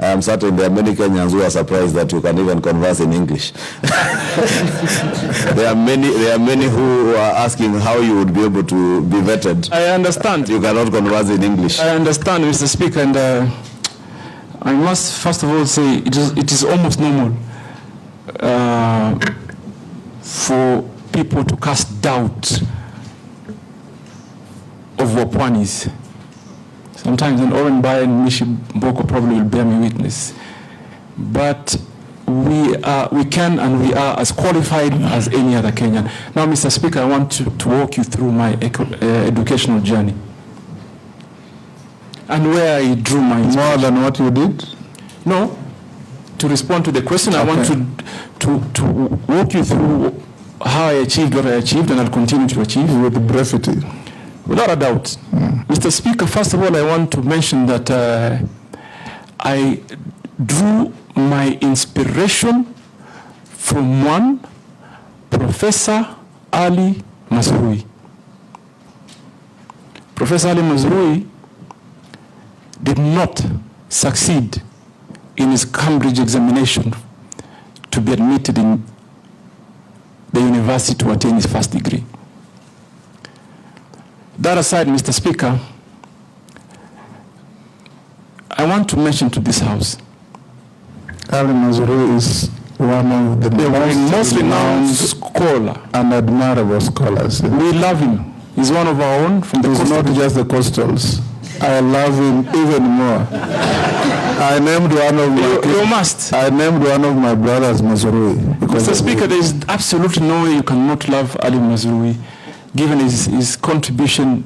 I'm certain there are many Kenyans who are surprised that you can even converse in English. There are many who are asking how you would be able to be vetted. I understand. You cannot converse in English. I understand, Mr. Speaker, and I must first of all say it is almost normal for people to cast doubt of Wapwanis. Sometimes an Oren Bai and Mishi Boko probably will bear me witness. But we can and we are as qualified as any other Kenyan. Now, Mr. Speaker, I want to walk you through my educational journey and where I drew my inspiration. More than what you did? No. To respond to the question, okay. I want to walk you through how I achieved what I achieved and I'll continue to achieve. With brevity. Without a doubt. Mr. Speaker, first of all, I want to mention that I drew my inspiration from one Professor Ali Mazrui. Professor Ali Mazrui did not succeed in his Cambridge examination to be admitted in the university to attain his first degree. That aside, Mr. Speaker, I want to mention to this House. Ali Mazrui is one of the most renowned scholar and admirable scholars. We love him. He's one of our own from the He's not just the coastals. I love him even more. I named one of my you must. I named one of my brothers Mazrui. Mr. Speaker, there is absolutely no way you cannot love Ali Mazrui, given his contribution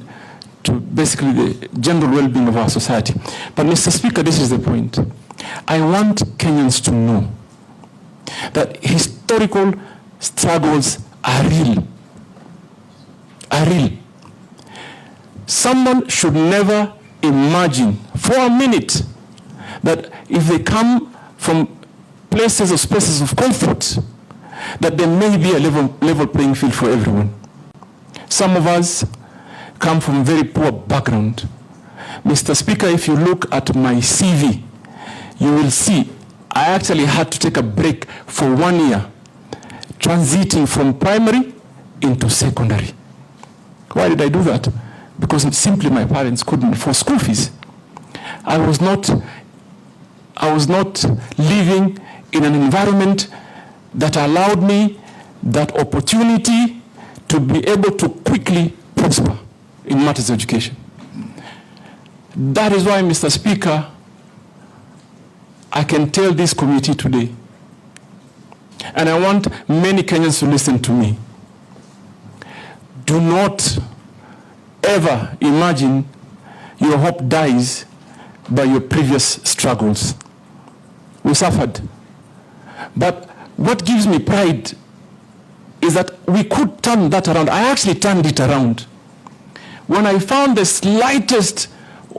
to basically the general well-being of our society. But Mr. Speaker, this is the point. I want Kenyans to know that historical struggles are real. Are real. Someone should never imagine for a minute that if they come from places or spaces of comfort, that there may be a level playing field for everyone. Some of us come from very poor background. Mr. Speaker, if you look at my CV, you will see I actually had to take a break for 1 year, transiting from primary into secondary. Why did I do that? Because simply my parents couldn't afford school fees. I was not living in an environment that allowed me that opportunity to be able to quickly prosper in matters of education. That is why, Mr. Speaker, I can tell this committee today, and I want many Kenyans to listen to me. Do not ever imagine your hope dies by your previous struggles. We suffered. But what gives me pride is that we could turn that around. I actually turned it around. When I found the slightest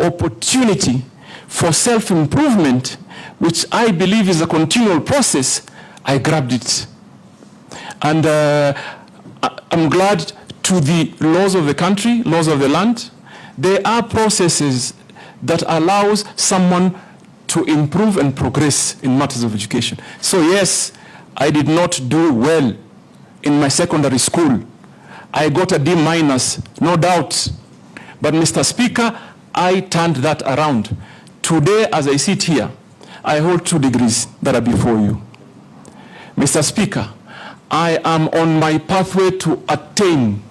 opportunity for self-improvement, which I believe is a continual process, I grabbed it. And I'm glad to the laws of the country, laws of the land, there are processes that allows someone to improve and progress in matters of education. So yes, I did not do well in my secondary school. I got a D minus, no doubt. But Mr. Speaker, I turned that around. Today, as I sit here, I hold 2 degrees that are before you. Mr. Speaker, I am on my pathway to attain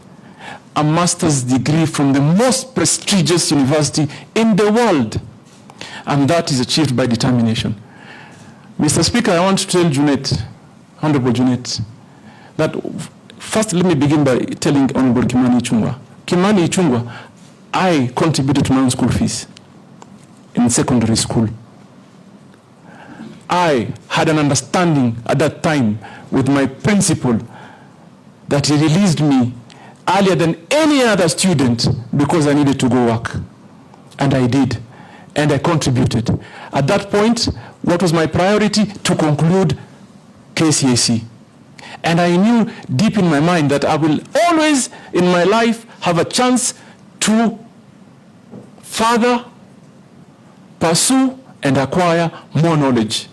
a master's degree from the most prestigious university in the world. And that is achieved by determination. Mr. Speaker, I want to tell Junet, Honorable Junet, that first let me begin by telling Honorable Kimani Ichungwa. Kimani Ichungwa, I contributed to my own school fees in secondary school. I had an understanding at that time with my principal that he released me earlier than any other student because I needed to go work. And I did. And I contributed. At that point, what was my priority? To conclude KCSE. And I knew deep in my mind that I will always in my life have a chance to further pursue and acquire more knowledge.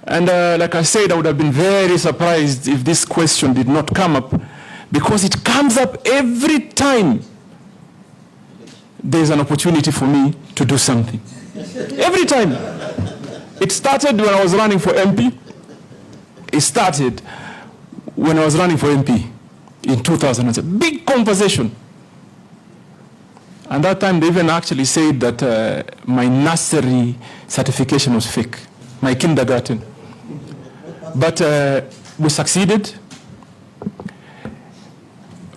And like I said, I would have been very surprised if this question did not come up, because it comes up every time there's an opportunity for me to do something. Every time. It started when I was running for MP. It started when I was running for MP in 2000. It's a big conversation. And that time they even actually said that my nursery certification was fake, my kindergarten. But we succeeded.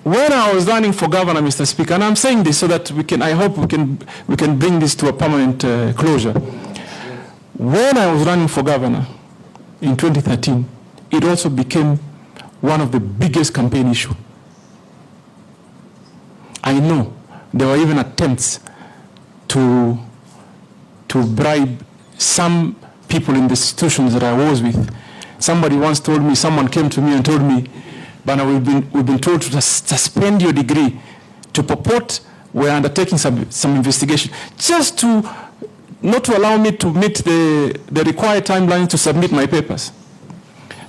When I was running for governor, Mr. Speaker, and I'm saying this so that I hope we can bring this to a permanent closure. When I was running for governor in 2013, it also became one of the biggest campaign issues. I know there were even attempts to bribe some people in the institutions that I was with. Somebody once told me, someone came to me and told me, "Bana, we've been told to suspend your degree to purport we're undertaking some investigation, just to not to allow me to meet the required timeline to submit my papers."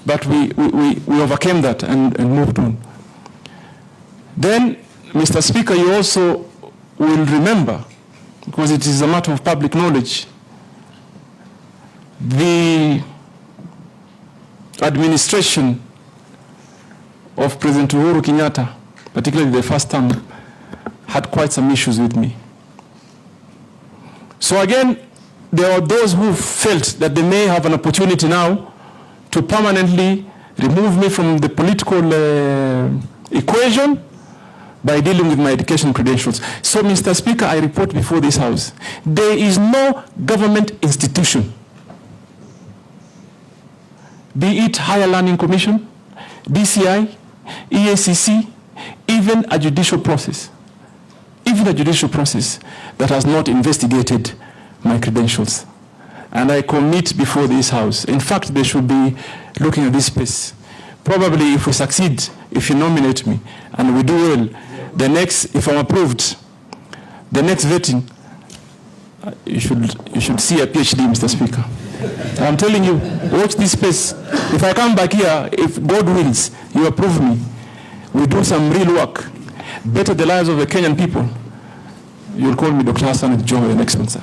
But we overcame that and moved on. Then, Mr. Speaker, you also will remember, because it is a matter of public knowledge, the administration of President Uhuru Kenyatta, particularly the first term, had quite some issues with me. So again, there are those who felt that they may have an opportunity now to permanently remove me from the political equation by dealing with my education credentials. So, Mr. Speaker, I report before this House, there is no government institution, be it Higher Learning Commission, DCI, EACC, even a judicial process that has not investigated my credentials. And I commit before this House. In fact, they should be looking at this space. Probably if we succeed, if you nominate me, and we do well, if I'm approved, the next vetting, you should see a PhD, Mr. Speaker. I'm telling you, watch this space. If I come back here, if God wills, you approve me, we do some real work, better the lives of the Kenyan people, you'll call me Dr. Hassan Joho next month, sir.